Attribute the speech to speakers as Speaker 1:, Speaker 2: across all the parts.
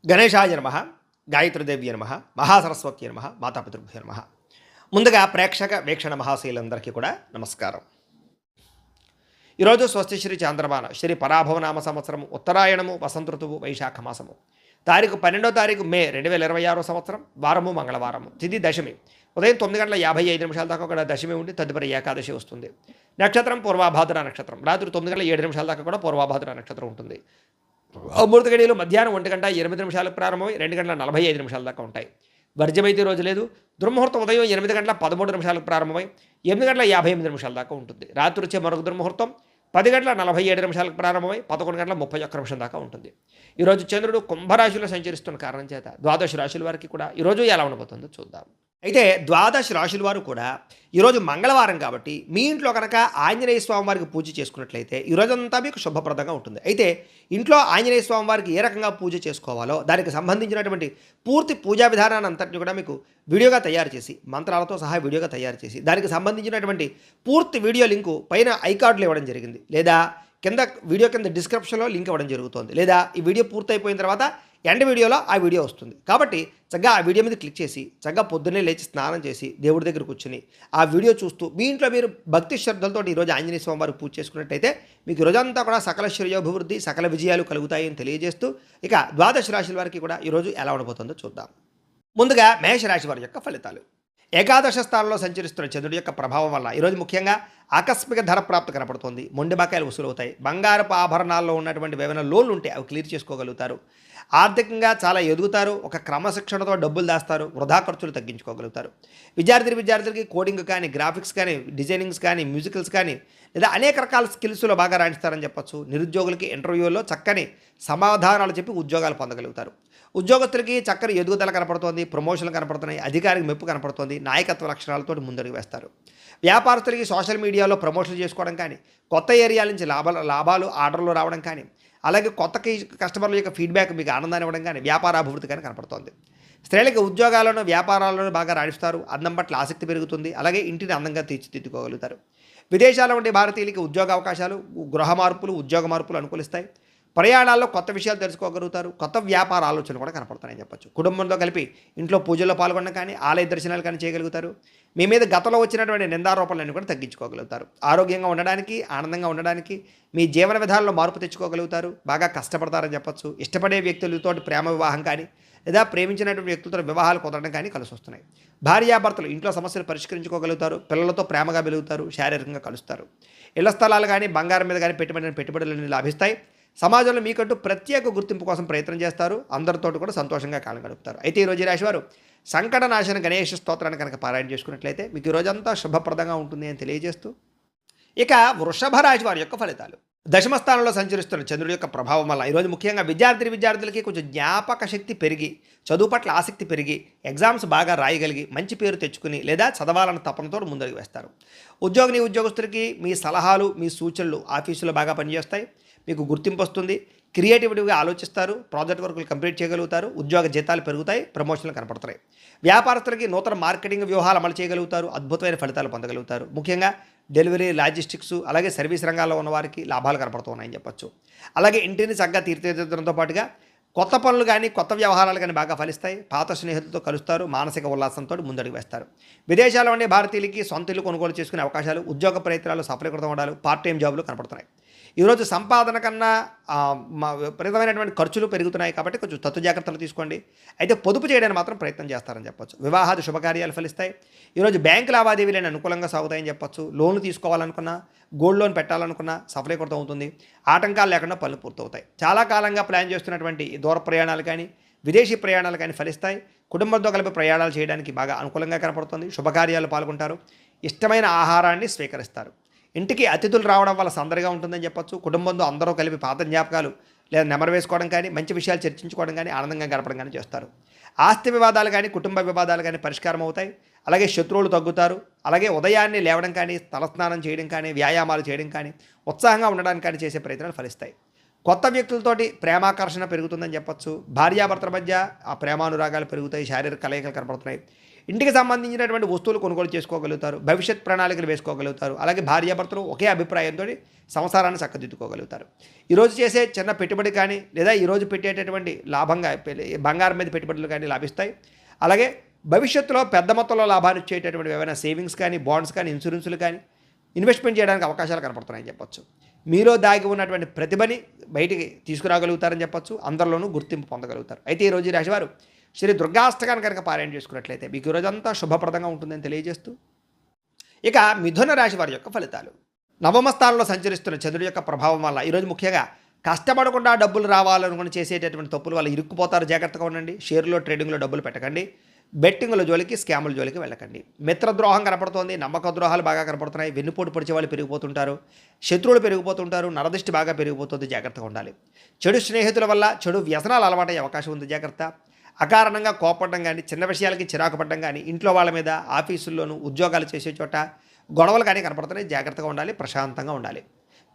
Speaker 1: గణేశాయ నమ, గాయత్రీదేవ్య నమ, మహాసరస్వతి నమ, మాతాపితృభ్యో నమ. ముందుగా ప్రేక్షక వీక్షణ మహాశీలందరికీ కూడా నమస్కారం. ఈరోజు స్వస్తి శ్రీ చాంద్రమాన శ్రీ పరాభవనామ సంవత్సరము ఉత్తరాయణము వసంత ఋతువు వైశాఖ మాసము తారీఖు 12 మే 2026 సంవత్సరం వారము మంగళవారము తిథి దశమి ఉదయం 9:55 దాకా కూడా దశమి ఉండి తదుపరి ఏకాదశి వస్తుంది. నక్షత్రం పూర్వాభాద్ర నక్షత్రం రాత్రి 9:07 దాకా కూడా పూర్వాభాద్ర నక్షత్రం ఉంటుంది. అమృత గడియలు మధ్యాహ్నం 1:08 ప్రారంభమై 2:45 దాకా ఉంటాయి. వర్జమైతే రోజు లేదు. దుర్ముహూర్తం ఉదయం 8:13 ప్రారంభమై 8:58 దాకా ఉంటుంది. రాత్రి వచ్చే మరొక దుర్ముహూర్తం 10:47 ప్రారంభమై 11:31 దాకా ఉంటుంది. ఈరోజు చంద్రుడు కుంభరాశిలో సంచరిస్తున్న కారణం చేత ద్వాదశ రాశుల వారికి కూడా ఈరోజు ఎలా ఉండబోతుందో చూద్దాం. అయితే ద్వాదశ రాశుల వారు కూడా ఈరోజు మంగళవారం కాబట్టి మీ ఇంట్లో కనుక ఆంజనేయ స్వామి వారికి పూజ చేసుకున్నట్లయితే ఈరోజంతా మీకు శుభప్రదంగా ఉంటుంది. అయితే ఇంట్లో ఆంజనేయ స్వామి వారికి ఏ రకంగా పూజ చేసుకోవాలో దానికి సంబంధించినటువంటి పూర్తి పూజా విధానాన్ని అంతటిని కూడా మీకు వీడియోగా తయారు చేసి మంత్రాలతో సహా వీడియోగా తయారు చేసి దానికి సంబంధించినటువంటి పూర్తి వీడియో లింకు పైన ఐకార్డులు ఇవ్వడం జరిగింది, లేదా కింద వీడియో కింద డిస్క్రిప్షన్లో లింక్ ఇవ్వడం జరుగుతుంది, లేదా ఈ వీడియో పూర్తయిపోయిన తర్వాత ఎండ్ వీడియోలో ఆ వీడియో వస్తుంది. కాబట్టి చక్కగా ఆ వీడియో మీద క్లిక్ చేసి చక్కగా పొద్దున్నే లేచి స్నానం చేసి దేవుడి దగ్గర కూర్చుని ఆ వీడియో చూస్తూ మీ ఇంట్లో మీరు భక్తి శ్రద్ధలతో ఈరోజు ఆంజనేయ స్వామి వారికి పూజ చేసుకున్నట్టయితే మీకు రోజంతా కూడా సకల శ్రేయోభివృద్ధి సకల విజయాలు కలుగుతాయని తెలియజేస్తూ ఇక ద్వాదశ రాశుల వారికి కూడా ఈరోజు ఎలా ఉండబోతుందో చూద్దాం. ముందుగా మేషరాశి వారి యొక్క ఫలితాలు. ఏకాదశ స్థానంలో సంచరిస్తున్న చంద్రుడి యొక్క ప్రభావం వల్ల ఈరోజు ముఖ్యంగా ఆకస్మిక ధర ప్రాప్తి కనపడుతుంది. మొండి బకాయిలు వసూలవుతాయి. బంగారపు ఆభరణాల్లో ఉన్నటువంటి ఏమైనా లోన్లు ఉంటే అవి క్లియర్ చేసుకోగలుగుతారు. ఆర్థికంగా చాలా ఎదుగుతారు. ఒక క్రమశిక్షణతో డబ్బులు దాస్తారు. వృధా ఖర్చులు తగ్గించుకోగలుగుతారు. విద్యార్థులకి కోడింగ్ కానీ, గ్రాఫిక్స్ కానీ, డిజైనింగ్స్ కానీ, మ్యూజికల్స్ కానీ, లేదా అనేక రకాల స్కిల్స్లో బాగా రాణిస్తారని చెప్పొచ్చు. నిరుద్యోగులకి ఇంటర్వ్యూలో చక్కని సమాధానాలు చెప్పి ఉద్యోగాలు పొందగలుగుతారు. ఉద్యోగస్తులకి చక్కని ఎదుగుదల కనపడుతోంది. ప్రమోషన్లు కనపడుతున్నాయి. అధికారికి మెప్పు కనపడుతోంది. నాయకత్వ లక్షణాలతో ముందడుగు వేస్తారు. వ్యాపారస్తులకి సోషల్ మీడియాలో ప్రమోషన్లు చేసుకోవడం కానీ, కొత్త ఏరియాల నుంచి లాభాలు ఆర్డర్లు రావడం కానీ, అలాగే కొత్త కస్టమర్ల యొక్క ఫీడ్బ్యాక్ మీకు ఆనందాన్ని ఇవ్వడం కానీ, వ్యాపారాభివృద్ధి కానీ కనపడుతోంది. స్త్రీలకి ఉద్యోగాలను వ్యాపారాలను బాగా రాణిస్తారు. అందం పట్ల ఆసక్తి పెరుగుతుంది. అలాగే ఇంటిని అందంగా తీర్చిదిద్దుకోగలుగుతారు. విదేశాల్లో ఉండే భారతీయులకి ఉద్యోగ అవకాశాలు, గృహ మార్పులు, ఉద్యోగ మార్పులు అనుకూలిస్తాయి. ప్రయాణాల్లో కొత్త విషయాలు తెలుసుకోగలుగుతారు. కొత్త వ్యాపార ఆలోచనలు కూడా కనపడుతున్నాయని చెప్పొచ్చు. కుటుంబంతో కలిపి ఇంట్లో పూజల్లో పాల్గొనడం కానీ, ఆలయ దర్శనాలు కానీ చేయగలుగుతారు. మీ మీద గతంలో వచ్చినటువంటి నిందారోపణలన్నీ కూడా తగ్గించుకోగలుగుతారు. ఆరోగ్యంగా ఉండడానికి, ఆనందంగా ఉండడానికి మీ జీవన విధానంలో మార్పు తెచ్చుకోగలుగుతారు. బాగా కష్టపడతారని చెప్పొచ్చు. ఇష్టపడే వ్యక్తులతో ప్రేమ వివాహం కానీ, లేదా ప్రేమించినటువంటి వ్యక్తులతో వివాహాలు కుదరడం కానీ కలిసి వస్తున్నాయి. భార్యాభర్తలు ఇంట్లో సమస్యలు పరిష్కరించుకోగలుగుతారు. పిల్లలతో ప్రేమగా వెలుగుతారు. శారీరకంగా కలుస్తారు. ఇళ్ల స్థలాలు కానీ, బంగారం మీద కానీ పెట్టుబడులు లాభిస్తాయి. సమాజంలో మీకంటూ ప్రత్యేక గుర్తింపు కోసం ప్రయత్నం చేస్తారు. అందరితో కూడా సంతోషంగా కాలం గడుపుతారు. అయితే ఈరోజు ఈ రాశివారు సంకటనాశన గణేష స్తోత్రాన్ని కనుక పారాయణ చేసుకున్నట్లయితే మీకు ఈ రోజంతా శుభప్రదంగా ఉంటుంది అని తెలియజేస్తూ ఇక వృషభ రాశి వారి యొక్క ఫలితాలు. దశమ స్థానంలో సంచరిస్తున్న చంద్రుడి యొక్క ప్రభావం వల్ల ఈరోజు ముఖ్యంగా విద్యార్థులకి కొంచెం జ్ఞాపక శక్తి పెరిగి, చదువు పట్ల ఆసక్తి పెరిగి, ఎగ్జామ్స్ బాగా రాయగలిగి మంచి పేరు తెచ్చుకుని లేదా చదవాలన్న తపనతో ముందడుగు వేస్తారు. ఉద్యోగస్తులకి మీ సలహాలు, మీ సూచనలు ఆఫీసులో బాగా పనిచేస్తాయి. మీకు గుర్తింపు వస్తుంది. క్రియేటివిటీగా ఆలోచిస్తారు. ప్రాజెక్ట్ వర్కులు కంప్లీట్ చేయగలుగుతారు. ఉద్యోగ జీతాలు పెరుగుతాయి. ప్రమోషన్లు కనపడతాయి. వ్యాపారస్తులకి నూతన మార్కెటింగ్ వ్యూహాలు అమలు చేయగలుగుతారు. అద్భుతమైన ఫలితాలు పొందగలుగుతారు. ముఖ్యంగా డెలివరీ, లాజిస్టిక్స్, అలాగే సర్వీస్ రంగాల్లో ఉన్న వారికి లాభాలు కనపడుతున్నాయని చెప్పొచ్చు. అలాగే ఇంటిని చక్కగా తీర్చిదిద్దడంతో పాటుగా కొత్త పనులు కానీ, కొత్త వ్యవహారాలు కానీ బాగా ఫలిస్తాయి. పాత స్నేహితులతో కలుస్తారు. మానసిక ఉల్లాసంతో ముందడుగు వేస్తారు. విదేశాల్లో ఉండే భారతీయులకి సొంత ఇల్లు కొనుగోలు చేసుకునే అవకాశాలు, ఉద్యోగ ప్రయత్నాలు సఫలీకృతం అవడాలు, పార్ట్ టైం జాబులు కనపడుతున్నాయి. ఈరోజు సంపాదన కన్నా విపరీతమైనటువంటి ఖర్చులు పెరుగుతున్నాయి కాబట్టి కొంచెం తత్తు జాగ్రత్తలు తీసుకోండి. అయితే పొదుపు చేయడానికి మాత్రం ప్రయత్నం చేస్తారని చెప్పొచ్చు. వివాహాది శుభకార్యాలు ఫలిస్తాయి. ఈరోజు బ్యాంకు లావాదేవీలను అనుకూలంగా సాగుతాయని చెప్పొచ్చు. లోన్లు తీసుకోవాలనుకున్నా, గోల్డ్ లోన్ పెట్టాలనుకున్నా సఫలీకృతం అవుతుంది. ఆటంకాలు లేకుండా పనులు పూర్తవుతాయి. చాలా కాలంగా ప్లాన్ చేస్తున్నటువంటి దూర ప్రయాణాలు కానీ, విదేశీ ప్రయాణాలు కానీ ఫలిస్తాయి. కుటుంబంతో కలిపి ప్రయాణాలు చేయడానికి బాగా అనుకూలంగా కనపడుతుంది. శుభకార్యాలు పాల్గొంటారు. ఇష్టమైన ఆహారాన్ని స్వీకరిస్తారు. ఇంటికి అతిథులు రావడం వల్ల సందడిగా ఉంటుందని చెప్పొచ్చు. కుటుంబంతో అందరూ కలిపి పాత జ్ఞాపకాలు లేదా నెమరు వేసుకోవడం కానీ, మంచి విషయాలు చర్చించుకోవడం కానీ, ఆనందంగా గడపడం కానీ చేస్తారు. ఆస్తి వివాదాలు కానీ, కుటుంబ వివాదాలు కానీ పరిష్కారం అవుతాయి. అలాగే శత్రువులు తగ్గుతారు. అలాగే ఉదయాన్నే లేవడం కానీ, తలస్నానం చేయడం కానీ, వ్యాయామాలు చేయడం కానీ, ఉత్సాహంగా ఉండడానికి కానీ చేసే ప్రయత్నాలు ఫలిస్తాయి. కొత్త వ్యక్తులతోటి ప్రేమాకర్షణ పెరుగుతుందని చెప్పొచ్చు. భార్యాభర్తల మధ్య ఆ ప్రేమానురాగాలు పెరుగుతాయి. శారీరక కలయికలు కనపడుతున్నాయి. ఇంటికి సంబంధించినటువంటి వస్తువులు కొనుగోలు చేసుకోగలుగుతారు, భవిష్యత్ ప్రణాళికలు వేసుకోగలుగుతారు. అలాగే భార్యాభర్తలు ఒకే అభిప్రాయంతో సంసారాన్ని చక్కదిద్దుకోగలుగుతారు. ఈరోజు చేసే చిన్న పెట్టుబడి కానీ లేదా ఈరోజు పెట్టేటటువంటి లాభంగా బంగారం మీద పెట్టుబడులు కానీ లాభిస్తాయి. అలాగే భవిష్యత్తులో పెద్ద మొత్తంలో లాభాన్ని ఇచ్చేటటువంటి ఏమైనా సేవింగ్స్ కానీ, బాండ్స్ కానీ, ఇన్సూరెన్సులు కానీ ఇన్వెస్ట్మెంట్ చేయడానికి అవకాశాలు కనపడుతున్నాయని చెప్పొచ్చు. మీలో దాగి ఉన్నటువంటి ప్రతిభని బయటికి తీసుకురాగలుగుతారని చెప్పొచ్చు. అందరిలోనూ గుర్తింపు పొందగలుగుతారు. అయితే ఈరోజు ఈ రాశివారు శ్రీ దుర్గాష్టకాన్ని కనుక పారాయణ చేసుకున్నట్లయితే మీకు ఈరోజంతా శుభప్రదంగా ఉంటుందని తెలియజేస్తూ, ఇక మిథున రాశి వారి యొక్క ఫలితాలు. నవమ స్థానంలో సంచరిస్తున్న చంద్రుడి యొక్క ప్రభావం వల్ల ఈరోజు ముఖ్యంగా కష్టపడకుండా డబ్బులు రావాలనుకుని చేసేటటువంటి తప్పుల వల్ల ఇరుక్కుపోతారు. జాగ్రత్తగా ఉండండి. షేర్లో, ట్రేడింగ్లో డబ్బులు పెట్టకండి. బెట్టింగ్ల జోలికి, స్కాముల జోలికి వెళ్ళకండి. మిత్రద్రోహం కనపడుతోంది, నమ్మక ద్రోహాలు బాగా కనపడుతున్నాయి. వెన్నుపోటు పొడిచే వాళ్ళు పెరిగిపోతుంటారు, శత్రువులు పెరిగిపోతుంటారు, నరదృష్టి బాగా పెరిగిపోతుంది. జాగ్రత్తగా ఉండాలి. చెడు స్నేహితుల వల్ల చెడు వ్యసనాలు అలవాటయ్యే అవకాశం ఉంది. జాగ్రత్త. అకారణంగా కోపడడం కానీ, చిన్న విషయాలకి చిరాకు పడడం కానీ, ఇంట్లో వాళ్ళ మీద, ఆఫీసుల్లోనూ, ఉద్యోగాలు చేసే చోట గొడవలు కానీ కనపడుతున్నాయి. జాగ్రత్తగా ఉండాలి. ప్రశాంతంగా ఉండాలి.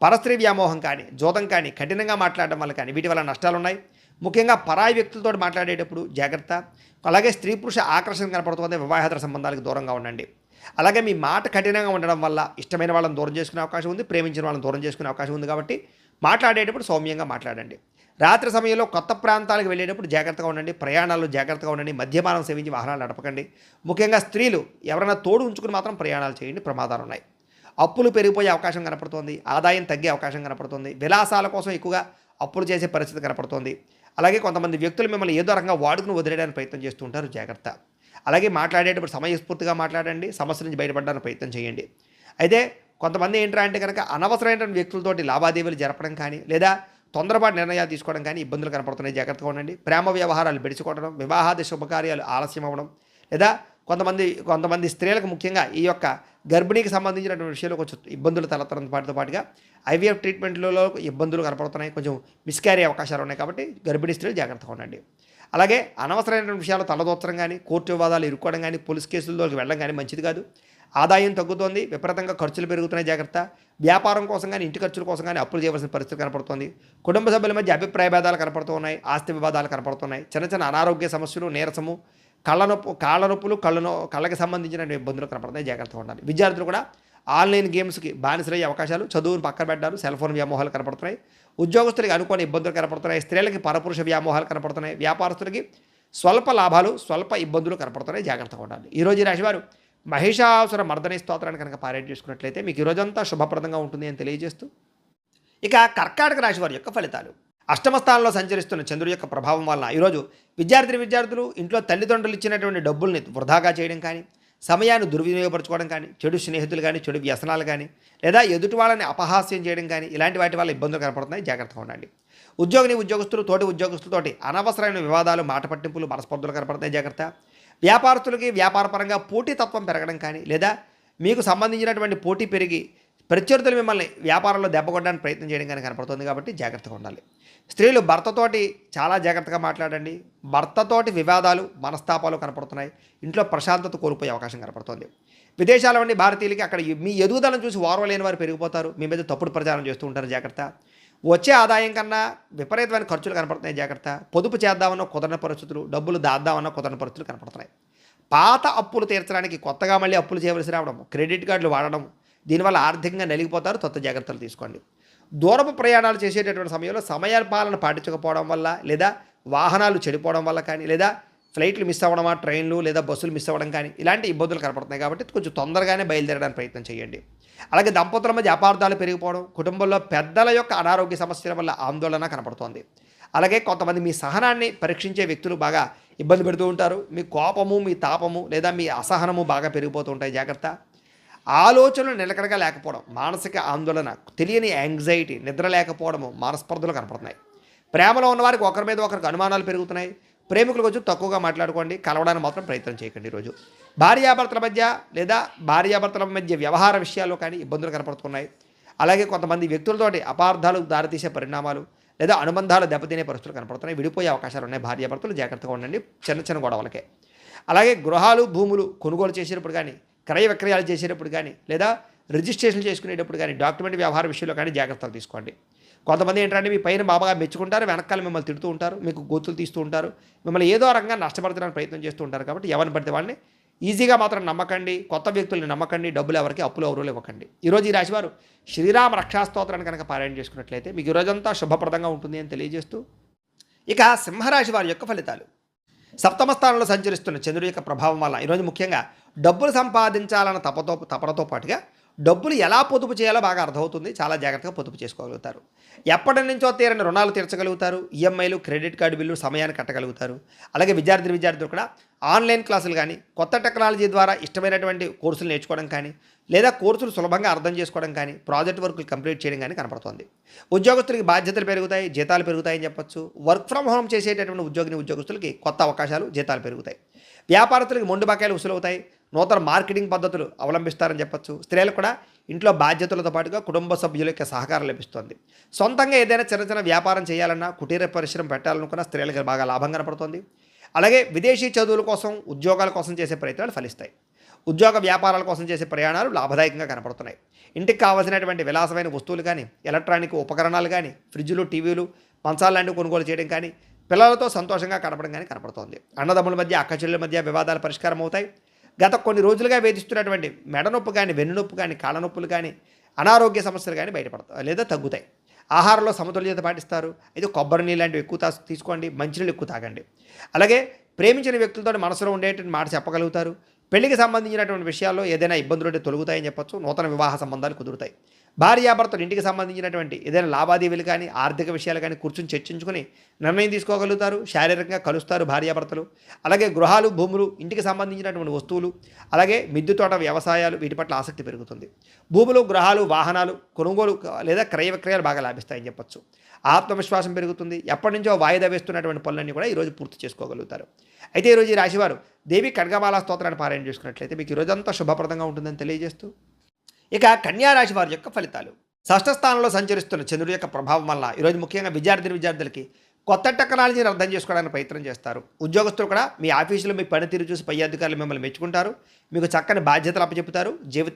Speaker 1: పరస్త్రీ వ్యామోహం కానీ, జోదం కానీ, కఠినంగా మాట్లాడడం వల్ల కానీ వీటి వల్ల నష్టాలు ఉన్నాయి. ముఖ్యంగా పరాయి వ్యక్తులతో మాట్లాడేటప్పుడు జాగ్రత్త. అలాగే స్త్రీ పురుష ఆకర్షణ కనపడుతుంది. వివాహేతర సంబంధాలకు దూరంగా ఉండండి. అలాగే మీ మాట కఠినంగా ఉండడం వల్ల ఇష్టమైన వాళ్ళని దూరం చేసుకునే అవకాశం ఉంది, ప్రేమించిన వాళ్ళని దూరం చేసుకునే అవకాశం ఉంది. కాబట్టి మాట్లాడేటప్పుడు సౌమ్యంగా మాట్లాడండి. రాత్రి సమయంలో కొత్త ప్రాంతాలకు వెళ్ళేటప్పుడు జాగ్రత్తగా ఉండండి. ప్రయాణాలు జాగ్రత్తగా ఉండండి. మద్యపానం సేవించి వాహనాలు నడపకండి. ముఖ్యంగా స్త్రీలు ఎవరైనా తోడు ఉంచుకుని మాత్రం ప్రయాణాలు చేయండి. ప్రమాదాలు ఉన్నాయి. అప్పులు పెరిగిపోయే అవకాశం కనపడుతోంది. ఆదాయం తగ్గే అవకాశం కనపడుతుంది. విలాసాల కోసం ఎక్కువగా అప్పులు చేసే పరిస్థితి కనపడుతోంది. అలాగే కొంతమంది వ్యక్తులు మిమ్మల్ని ఏదో రకంగా వాడుకుని వదిలేయడానికి ప్రయత్నం చేస్తూ ఉంటారు. జాగ్రత్త. అలాగే మాట్లాడేటప్పుడు సమయస్ఫూర్తిగా మాట్లాడండి. సమస్య నుంచి బయటపడడానికి ప్రయత్నం చేయండి. అయితే కొంతమంది ఏంట్రా అంటే కనుక అనవసరమైన వ్యక్తులతోటి లావాదేవీలు జరపడం కానీ లేదా తొందరపాటు నిర్ణయాలు తీసుకోవడం కానీ ఇబ్బందులు కనపడుతున్నాయి. జాగ్రత్తగా ఉండండి. ప్రేమ వ్యవహారాలు బెడిచుకోవడం, వివాహాది శుభకార్యాలు ఆలస్యం అవ్వడం, లేదా కొంతమంది స్త్రీలకు ముఖ్యంగా ఈ యొక్క గర్భిణీకి సంబంధించినటువంటి విషయంలో కొంచెం ఇబ్బందులు తలెత్తడం పాటుగా ఐవీఎఫ్ ట్రీట్మెంట్లలో ఇబ్బందులు కనపడుతున్నాయి. కొంచెం మిస్క్యారీ అవకాశాలు ఉన్నాయి. కాబట్టి గర్భిణీ స్త్రీలు జాగ్రత్తగా ఉండండి. అలాగే అనవసరమైన విషయాలు తలదోచడం కానీ, కోర్టు వివాదాలు ఇరుక్కోవడం కానీ, పోలీస్ కేసుల్లోకి వెళ్ళడం కానీ మంచిది కాదు. ఆదాయం తగ్గుతోంది. విపరీతంగా ఖర్చులు పెరుగుతున్నాయి. జాగ్రత్త. వ్యాపారం కోసం కానీ, ఇంటి ఖర్చుల కోసం కానీ అప్పులు చేయవలసిన పరిస్థితి కనపడుతోంది. కుటుంబ సభ్యుల మధ్య అభిప్రాయ భేదాలు కనపడుతూ ఉన్నాయి. ఆస్తి వివాదాలు కనపడుతున్నాయి. చిన్న అనారోగ్య సమస్యలు, నీరసము, కాళ్ళ నొప్పులు, కళ్ళకి సంబంధించిన ఇబ్బందులు కనపడుతున్నాయి. జాగ్రత్తగా ఉండాలి. విద్యార్థులు కూడా ఆన్లైన్ గేమ్స్కి బానిసలయ్యే అవకాశాలు, చదువును పక్కన పెట్టారు, సెల్ ఫోన్ వ్యామోహాలు కనపడుతున్నాయి. ఉద్యోగస్తులకి అనుకోని ఇబ్బందులు కనపడుతున్నాయి. స్త్రీలకి పరపురుష వ్యామోహాలు కనపడుతున్నాయి. వ్యాపారస్తులకి స్వల్ప లాభాలు, స్వల్ప ఇబ్బందులు కనపడుతున్నాయి. జాగ్రత్తగా ఉండాలి. ఈరోజు ఈ రాశివారు మహిషాసుర మర్దనీ స్తోత్రాన్ని కనుక పారాయణ చేసుకున్నట్లయితే మీకు ఈరోజంతా శుభప్రదంగా ఉంటుంది అని తెలియజేస్తూ, ఇక కర్కాటక రాశి వారి యొక్క ఫలితాలు. అష్టమ స్థానంలో సంచరిస్తున్న చంద్రుడి యొక్క ప్రభావం వలన ఈరోజు విద్యార్థులు ఇంట్లో తల్లిదండ్రులు ఇచ్చినటువంటి డబ్బుల్ని వృధాగా చేయడం కానీ, సమయాన్ని దుర్వినియోగపరచుకోవడం కానీ, చెడు స్నేహితులు కానీ, చెడు వ్యసనాలు కానీ, లేదా ఎదుటి వాళ్ళని అపహాస్యం చేయడం కానీ ఇలాంటి వాటి వల్ల ఇబ్బందులు కనపడుతున్నాయి. జాగ్రత్తగా ఉండండి. ఉద్యోగస్తులు తోటి ఉద్యోగస్తులతోటి అనవసరమైన వివాదాలు, మాట పట్టింపులు, మనస్పర్ధలు కనపడుతున్నాయి. జాగ్రత్త. వ్యాపారస్తులకి వ్యాపారపరంగా పోటీతత్వం పెరగడం కానీ, లేదా మీకు సంబంధించినటువంటి పోటీ పెరిగి ప్రత్యర్థులు మిమ్మల్ని వ్యాపారంలో దెబ్బకొట్టడానికి ప్రయత్నం చేయడం కానీ కనపడుతుంది. కాబట్టి జాగ్రత్తగా ఉండాలి. స్త్రీలు భర్తతోటి చాలా జాగ్రత్తగా మాట్లాడండి. భర్తతోటి వివాదాలు, మనస్తాపాలు కనపడుతున్నాయి. ఇంట్లో ప్రశాంతత కోల్పోయే అవకాశం కనపడుతుంది. విదేశాల నుండి భారతీయులకి అక్కడ మీ ఎదుగుదలను చూసి ఓర్వలేని వారు పెరిగిపోతారు. మీ మీద తప్పుడు ప్రచారం చేస్తూ ఉంటారు. జాగ్రత్త. వచ్చే ఆదాయం కన్నా విపరీతమైన ఖర్చులు కనపడుతున్నాయి. జాగ్రత్త. పొదుపు చేద్దామన్నా కుదరని పరిస్థితులు, డబ్బులు దాద్దామన్నా కుదరని పరిస్థితులు కనపడుతున్నాయి. పాత అప్పులు తీర్చడానికి కొత్తగా మళ్ళీ అప్పులు చేయవలసి రావడం, క్రెడిట్ కార్డులు వాడడం, దీనివల్ల ఆర్థికంగా నలిగిపోతారు. జాగ్రత్తలు తీసుకోండి. దూరపు ప్రయాణాలు చేసేటటువంటి సమయంలో సమయపాలన పాటించకపోవడం వల్ల, లేదా వాహనాలు చెడిపోవడం వల్ల కానీ, లేదా ఫ్లైట్లు మిస్ అవ్వడమా, ట్రైన్లు లేదా బస్సులు మిస్ అవ్వడం కానీ ఇలాంటి ఇబ్బందులు కనపడుతున్నాయి. కాబట్టి కొంచెం తొందరగానే బయలుదేరడానికి ప్రయత్నం చేయండి. అలాగే దంపతుల మధ్య అపార్థాలు పెరిగిపోవడం, కుటుంబంలో పెద్దల యొక్క అనారోగ్య సమస్యల వల్ల ఆందోళన కనపడుతోంది. అలాగే కొంతమంది మీ సహనాన్ని పరీక్షించే వ్యక్తులు బాగా ఇబ్బంది పెడుతూ ఉంటారు. మీ కోపము, మీ తాపము లేదా మీ అసహనము బాగా పెరిగిపోతూ ఉంటాయి. జాగ్రత్త. ఆలోచనలు నిలకడగా లేకపోవడం, మానసిక ఆందోళన, తెలియని యాంగ్జైటీ, నిద్ర లేకపోవడము, మనస్పర్ధలు కనపడుతున్నాయి. ప్రేమలో ఉన్నవారికి ఒకరి మీద ఒకరికి అనుమానాలు పెరుగుతున్నాయి. ప్రేమికులు కొంచెం తక్కువగా మాట్లాడుకోండి. కలవడానికి మాత్రం ప్రయత్నం చేయకండి. ఈరోజు భార్యాభర్తల మధ్య వ్యవహార విషయాల్లో కానీ ఇబ్బందులు కనపడుతున్నాయి. అలాగే కొంతమంది వ్యక్తులతోటి అపార్థాలు దారితీసే పరిణామాలు లేదా అనుబంధాలు దెబ్బతినే పరిస్థితులు కనపడుతున్నాయి. విడిపోయే అవకాశాలు ఉన్నాయి. భార్యాభర్తలు జాగ్రత్తగా ఉండండి చిన్న గొడవలకే. అలాగే గృహాలు, భూములు కొనుగోలు చేసేటప్పుడు కానీ, క్రయ విక్రయాలు చేసేటప్పుడు కానీ, లేదా రిజిస్ట్రేషన్ చేసుకునేటప్పుడు కానీ, డాక్యుమెంట్ వ్యవహార విషయంలో కానీ జాగ్రత్తలు తీసుకోండి. కొంతమంది ఏంటంటే మీ పైన బాగా మెచ్చుకుంటారు, వెనకాల మిమ్మల్ని తిడుతూ ఉంటారు, మీకు గొంతులు తీస్తూ ఉంటారు, మిమ్మల్ని ఏదో రకంగా నష్టపరచడానికి ప్రయత్నం చేస్తూ ఉంటారు. కాబట్టి ఎవరిని పడితే వాళ్ళని ఈజీగా మాత్రం నమ్మకండి, కొత్త వ్యక్తుల్ని నమ్మకండి, డబ్బులు ఎవరికి అప్పులు ఎవరు ఇవ్వకండి. ఈరోజు ఈ రాశివారు శ్రీరామ రక్షాస్తోత్రాన్ని కనుక పారాయణ చేసుకున్నట్లయితే మీకు ఈ రోజంతా శుభప్రదంగా ఉంటుంది అని తెలియజేస్తూ, ఇక సింహరాశి వారి యొక్క ఫలితాలు. సప్తమ స్థానంలో సంచరిస్తున్న చంద్రుడి యొక్క ప్రభావం వల్ల ఈరోజు ముఖ్యంగా డబ్బులు సంపాదించాలన్న తపనతో పాటుగా డబ్బులు ఎలా పొదుపు చేయాలో బాగా అర్థమవుతుంది. చాలా జాగ్రత్తగా పొదుపు చేసుకోగలుగుతారు. ఎప్పటి నుంచో తీరని రుణాలు తీర్చగలుగుతారు. ఈఎంఐలు, క్రెడిట్ కార్డు బిల్లు సమయాన్ని కట్టగలుగుతారు. అలాగే విద్యార్థులు కూడా ఆన్లైన్ క్లాసులు కానీ, కొత్త టెక్నాలజీ ద్వారా ఇష్టమైనటువంటి కోర్సులు నేర్చుకోవడం కానీ, లేదా కోర్సులు సులభంగా అర్థం చేసుకోవడం కానీ, ప్రాజెక్ట్ వర్కులు కంప్లీట్ చేయడం కానీ కనపడుతోంది. ఉద్యోగస్తులకి బాధ్యతలు పెరుగుతాయి, జీతాలు పెరుగుతాయని చెప్పొచ్చు. వర్క్ ఫ్రమ్ హోమ్ చేసేటటువంటి ఉద్యోగస్తులకి కొత్త అవకాశాలు, జీతాలు పెరుగుతాయి. వ్యాపారస్తులకి మొండి బకాయిలు వసూలవుతాయి. నూతన మార్కెటింగ్ పద్ధతులు అవలంబిస్తారని చెప్పొచ్చు. స్త్రీలకు కూడా ఇంట్లో బాధ్యతలతో పాటుగా కుటుంబ సభ్యుల యొక్క సహకారం లభిస్తుంది. సొంతంగా ఏదైనా చిన్న వ్యాపారం చేయాలన్నా, కుటీర పరిశ్రమ పెట్టాలనుకున్న స్త్రీలకు బాగా లాభం కనపడుతుంది. అలాగే విదేశీ చదువుల కోసం, ఉద్యోగాల కోసం చేసే ప్రయత్నాలు ఫలిస్తాయి. ఉద్యోగ వ్యాపారాల కోసం చేసే ప్రయాణాలు లాభదాయకంగా కనపడుతున్నాయి. ఇంటికి కావాల్సినటువంటి విలాసమైన వస్తువులు కానీ, ఎలక్ట్రానిక్ ఉపకరణాలు కానీ, ఫ్రిడ్జ్లు, టీవీలు, మంచాలు లాంటివి కొనుగోలు చేయడం కానీ, పిల్లలతో సంతోషంగా గడపడం కానీ కనపడుతోంది. అన్నదమ్ముల మధ్య, అక్కచెల్లెల మధ్య వివాదాలు పరిష్కారం అవుతాయి. గత కొన్ని రోజులుగా వేధిస్తున్నటువంటి మెడనొప్పి కానీ, వెన్నునొప్పి కానీ, కాళ్ళ నొప్పులు కానీ, అనారోగ్య సమస్యలు కానీ బయటపడతాయి లేదా తగ్గుతాయి. ఆహారంలో సమతుల్యత పాటిస్తారు. అయితే కొబ్బరి నీళ్ళు లాంటివి ఎక్కువ తీసుకోండి, మంచినీళ్ళు ఎక్కువ తాగండి. అలాగే ప్రేమించిన వ్యక్తులతో మనసులో ఉండేటువంటి మాట చెప్పగలుగుతారు. పెళ్లికి సంబంధించినటువంటి విషయాల్లో ఏదైనా ఇబ్బందులు ఉంటే తొలగుతాయని చెప్పొచ్చు. నూతన వివాహ సంబంధాలు కుదురుతాయి. భార్యాభర్తలు ఇంటికి సంబంధించినటువంటి ఏదైనా లావాదేవీలు కానీ, ఆర్థిక విషయాలు కానీ కూర్చొని చర్చించుకుని నిర్ణయం తీసుకోగలుగుతారు. శారీరకంగా కలుస్తారు భార్యాభర్తలు. అలాగే గృహాలు, భూములు, ఇంటికి సంబంధించినటువంటి వస్తువులు, అలాగే మిద్దె తోట, వ్యవసాయాలు, వీటి పట్ల ఆసక్తి పెరుగుతుంది. భూములు, గృహాలు, వాహనాలు కొనుగోలు లేదా క్రయ విక్రయాలు బాగా లాభిస్తాయని చెప్పొచ్చు. ఆత్మవిశ్వాసం పెరుగుతుంది. ఎప్పటి నుంచో వాయిదా వేస్తున్నటువంటి పనులన్నీ కూడా ఈరోజు పూర్తి చేసుకోగలుగుతారు. అయితే ఈరోజు ఈ రాశివారు దేవి ఖడ్గమాల స్తోత్రాన్ని పారాయణ చేసుకున్నట్లయితే మీకు ఈరోజంతా శుభప్రదంగా ఉంటుందని తెలియజేస్తూ, ఇక కన్యారాశి వారి యొక్క ఫలితాలు. షష్ఠ స్థానంలో సంచరిస్తున్న చంద్రుడి యొక్క ప్రభావం వల్ల ఈరోజు ముఖ్యంగా విద్యార్థులకి కొత్త టెక్నాలజీని అర్థం చేసుకోవడానికి ప్రయత్నం చేస్తారు. ఉద్యోగస్తులు కూడా మీ ఆఫీసులో మీ పనితీరు చూసి పై అధికారులు మిమ్మల్ని మెచ్చుకుంటారు. మీకు చక్కని బాధ్యతలు అప్పచెప్పుతారు.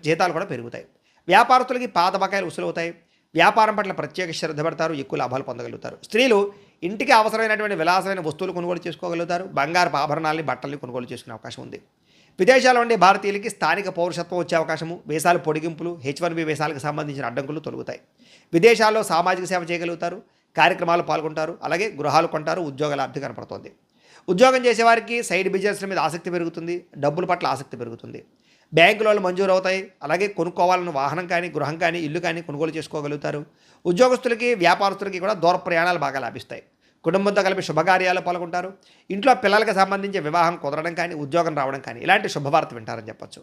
Speaker 1: జీతాలు కూడా పెరుగుతాయి. వ్యాపారస్తులకి పాత బకాయిలు వసూలవుతాయి. వ్యాపారం పట్ల ప్రత్యేక శ్రద్ధ పెడతారు. ఎక్కువ లాభాలు పొందగలుగుతారు. స్త్రీలు ఇంటికి అవసరమైనటువంటి విలాసమైన వస్తువులు కొనుగోలు చేసుకోగలుగుతారు. బంగారు ఆభరణాలని, బట్టల్ని కొనుగోలు చేసుకునే అవకాశం ఉంది. విదేశాల్లో ఉండే భారతీయులకి స్థానిక పౌరసత్వం వచ్చే అవకాశము, వీసాలు పొడిగింపులు, H1B వీసాలకు సంబంధించిన అడ్డంకులు తొలగుతాయి. విదేశాల్లో సామాజిక సేవ చేయగలుగుతారు. కార్యక్రమాలు పాల్గొంటారు. అలాగే గృహాలు కొంటారు. ఉద్యోగాల అభివృద్ధి కనపడుతోంది. ఉద్యోగం చేసేవారికి సైడ్ బిజినెస్ల మీద ఆసక్తి పెరుగుతుంది. డబ్బుల పట్ల ఆసక్తి పెరుగుతుంది. బ్యాంకు లోన్లు మంజూరు అవుతాయి. అలాగే కొనుక్కోవాలన్న వాహనం కానీ, గృహం కానీ, ఇల్లు కానీ కొనుగోలు చేసుకోగలుగుతారు. ఉద్యోగస్తులకి, వ్యాపారస్తులకి కూడా దూర ప్రయాణాలు బాగా లాభిస్తాయి. కుటుంబంతో కలిపి శుభకార్యాలు పాల్గొంటారు. ఇంట్లో పిల్లలకు సంబంధించి వివాహం కుదరడం కానీ, ఉద్యోగం రావడం కానీ ఇలాంటి శుభవార్త వింటారని చెప్పొచ్చు.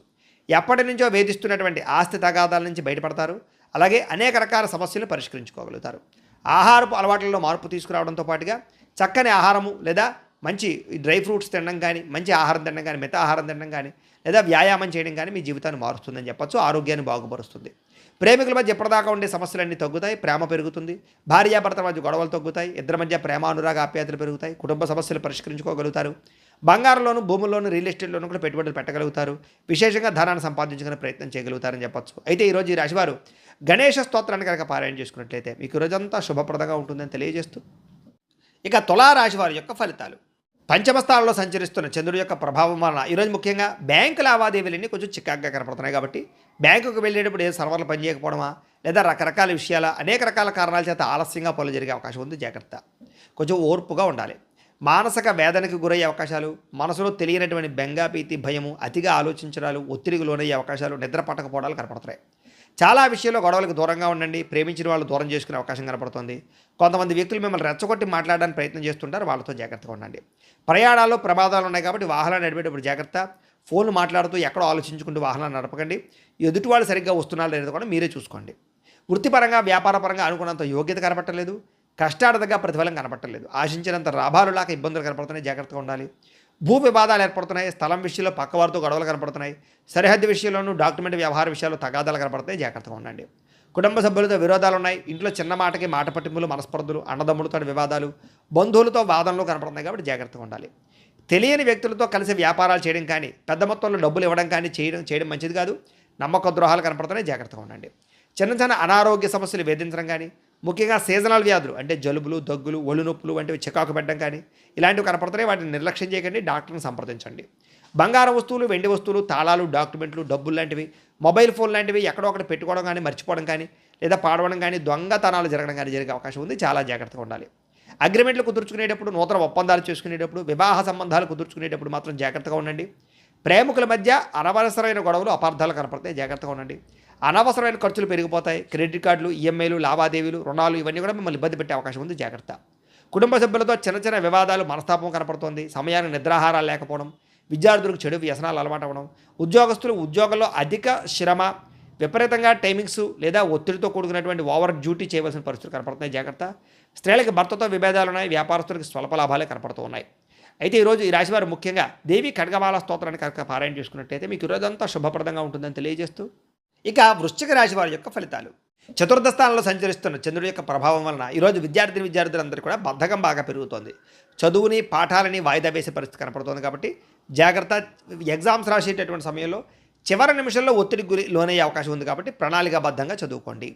Speaker 1: ఎప్పటి నుంచో వేధిస్తున్నటువంటి ఆస్తి తగాదాల నుంచి బయటపడతారు. అలాగే అనేక రకాల సమస్యలు పరిష్కరించుకోగలుగుతారు. ఆహారపు అలవాట్లలో మార్పు తీసుకురావడంతో పాటుగా చక్కని ఆహారము లేదా మంచి డ్రై ఫ్రూట్స్ తినడం కానీ, మంచి ఆహారం తినడం కానీ, మిత ఆహారం తినడం కానీ, లేదా వ్యాయామం చేయడం కానీ మీ జీవితాన్ని మారుస్తుందని చెప్పొచ్చు. ఆరోగ్యాన్ని బాగుపరుస్తుంది. ప్రేమికుల మధ్య ఎప్పటిదాకా ఉండే సమస్యలన్నీ తగ్గుతాయి. ప్రేమ పెరుగుతుంది. భార్యాభర్తల మధ్య గొడవలు తగ్గుతాయి. ఇద్దరి మధ్య ప్రేమ, అనురాగ, ఆప్యాయతలు పెరుగుతాయి. కుటుంబ సమస్యలు పరిష్కరించుకోగలుగుతారు. బంగారంలోను, భూముల్లోను, రియల్ ఎస్టేట్లోనూ కూడా పెట్టుబడులు పెట్టగలుగుతారు. విశేషంగా ధనాన్ని సంపాదించుకునే ప్రయత్నం చేయగలుగుతారని చెప్పొచ్చు. అయితే ఈరోజు ఈ రాశివారు గణేష స్తోత్రాన్ని కనుక పారాయణ చేసుకున్నట్లయితే మీకు ఈరోజంతా శుభప్రదంగా ఉంటుందని తెలియజేస్తూ, ఇక తులారాశి వారి యొక్క ఫలితాలు. పంచమ స్థానంలో సంచరిస్తున్న చంద్రుడి యొక్క ప్రభావం వలన ఈరోజు ముఖ్యంగా బ్యాంకు లావాదేవీలన్నీ కొంచెం చికాగ్గా కనపడుతున్నాయి. కాబట్టి బ్యాంకుకు వెళ్ళేటప్పుడు ఏ సర్వర్లు పనిచేయకపోవడమా, లేదా రకరకాల విషయాల అనేక రకాల కారణాల చేత ఆలస్యంగా పనులు జరిగే అవకాశం ఉంది. జాగ్రత్త. కొంచెం ఓర్పుగా ఉండాలి. మానసిక వేదనకు గురయ్యే అవకాశాలు, మనసులో తెలియనటువంటి బెంగ, భీతి, భయము, అతిగా ఆలోచించడాలు, ఒత్తిడికి లోనయ్యే అవకాశాలు, నిద్ర పట్టకపోవడాలు కనపడుతున్నాయి. చాలా విషయాల్లో గొడవలకు దూరంగా ఉండండి. ప్రేమించిన వాళ్ళు దూరం చేసుకునే అవకాశం కనపడుతుంది. కొంతమంది వ్యక్తులు మిమ్మల్ని రెచ్చగొట్టి మాట్లాడడానికి ప్రయత్నం చేస్తుంటారు. వాళ్ళతో జాగ్రత్తగా ఉండండి. ప్రయాణాల్లో ప్రమాదాలు ఉన్నాయి కాబట్టి వాహనాలు నడిపేటప్పుడు జాగ్రత్త. ఫోన్లు మాట్లాడుతూ ఎక్కడో ఆలోచించుకుంటూ వాహనాలు నడపకండి. ఎదుటి వాళ్ళు సరిగ్గా వస్తున్నారో లేదో కూడా మీరే చూసుకోండి. వృత్తిపరంగా, వ్యాపారపరంగా అనుకున్నంత యోగ్యత కనపట్టలేదు. కష్టాడదగా ప్రతిఫలం కనపట్టలేదు. ఆశించినంత లాభాలు లేక ఇబ్బందులు కనపడుతున్నాయి. జాగ్రత్తగా ఉండాలి. భూ వివాదాలు ఏర్పడుతున్నాయి. స్థలం విషయంలో పక్కవారితో గొడవలు కనపడుతున్నాయి. సరిహద్దు విషయంలోనూ డాక్యుమెంట్ వ్యవహార విషయాల్లో తగాదాలు కనపడతాయి. జాగ్రత్తగా ఉండండి. కుటుంబ సభ్యులతో విరోధాలు ఉన్నాయి. ఇంట్లో చిన్న మాటకి మాట పట్టింపులు, మనస్పర్ధలు, అన్నదమ్ములతో వివాదాలు, బంధువులతో వాదనలు కనపడుతున్నాయి. కాబట్టి జాగ్రత్తగా ఉండాలి. తెలియని వ్యక్తులతో కలిసి వ్యాపారాలు చేయడం కానీ, పెద్ద మొత్తంలో డబ్బులు ఇవ్వడం కానీ చేయడం మంచిది కాదు. నమ్మక ద్రోహాలు కనపడుతున్నాయి. జాగ్రత్తగా ఉండండి. చిన్న చిన్న అనారోగ్య సమస్యలు వేధించడం కానీ, ముఖ్యంగా సీజనల్ వ్యాధులు అంటే జలుబులు, దగ్గులు, ఒళ్ళు నొప్పులు వంటివి చికాకు పెట్టడం కానీ ఇలాంటివి కనపడుతున్నాయి. వాటిని నిర్లక్ష్యం చేయకండి, డాక్టర్ని సంప్రదించండి. బంగారం వస్తువులు, వెండి వస్తువులు, తాళాలు, డాక్యుమెంట్లు, డబ్బులు లాంటివి, మొబైల్ ఫోన్ లాంటివి ఎక్కడో ఒకటి పెట్టుకోవడం కానీ, మర్చిపోవడం కానీ, లేదా పాడవడం కానీ, దొంగతనాలు జరగడం కానీ జరిగే అవకాశం ఉంది. చాలా జాగ్రత్తగా ఉండాలి. అగ్రిమెంట్లు కుదుర్చుకునేటప్పుడు, నూతన ఒప్పందాలు చేసుకునేటప్పుడు, వివాహ సంబంధాలు కుదుర్చుకునేటప్పుడు మాత్రం జాగ్రత్తగా ఉండండి. ప్రేమికుల మధ్య అనవసరమైన గొడవలు, అపార్థాలు కనపడతాయి. జాగ్రత్తగా ఉండండి. అనవసరమైన ఖర్చులు పెరిగిపోతాయి. క్రెడిట్ కార్డులు, ఈఎంఐలు, లావాదేవీలు, రుణాలు ఇవన్నీ కూడా మిమ్మల్ని ఇబ్బంది పెట్టే అవకాశం ఉంది. జాగ్రత్త. కుటుంబ సభ్యులతో చిన్న చిన్న వివాదాలు, మనస్తాపం కనపడుతోంది. సమయానికి నిద్రాహారాలు లేకపోవడం, విద్యార్థులకు చెడు వ్యసనాలు అలవాటు అవ్వడం, ఉద్యోగస్తులు ఉద్యోగంలో అధిక శ్రమ, విపరీతంగా టైమింగ్స్ లేదా ఒత్తిడితో కూడుకున్నటువంటి ఓవర్ డ్యూటీ చేయవలసిన పరిస్థితులు కనపడుతున్నాయి. జాగ్రత్త. స్త్రీలకు భర్తతో విభేదాలు ఉన్నాయి. వ్యాపారస్తులకు స్వల్ప లాభాలే కనపడుతూ ఉన్నాయి. అయితే ఈరోజు ఈ రాశివారు ముఖ్యంగా దేవి ఖడ్గమాల స్తోత్రాన్ని కనుక పారాయణ చేసుకున్నట్టయితే మీకు ఈరోజంతా శుభప్రదంగా ఉంటుందని తెలియజేస్తూ, ఇక వృశ్చిక రాశి వారి యొక్క ఫలితాలు. చతుర్థ స్థానంలో సంచరిస్తున్న చంద్రుడి యొక్క ప్రభావం వలన ఈరోజు విద్యార్థులందరూ కూడా బద్ధకం బాగా పెరుగుతోంది. చదువుని, పాఠాలని వాయిదా వేసే పరిస్థితి కనపడుతోంది. కాబట్టి జాగ్రత్త. ఎగ్జామ్స్ రాసేటటువంటి సమయంలో చివరి నిమిషంలో ఒత్తిడికి లోనయ్యే అవకాశం ఉంది. కాబట్టి ప్రణాళికాబద్ధంగా చదువుకోండి.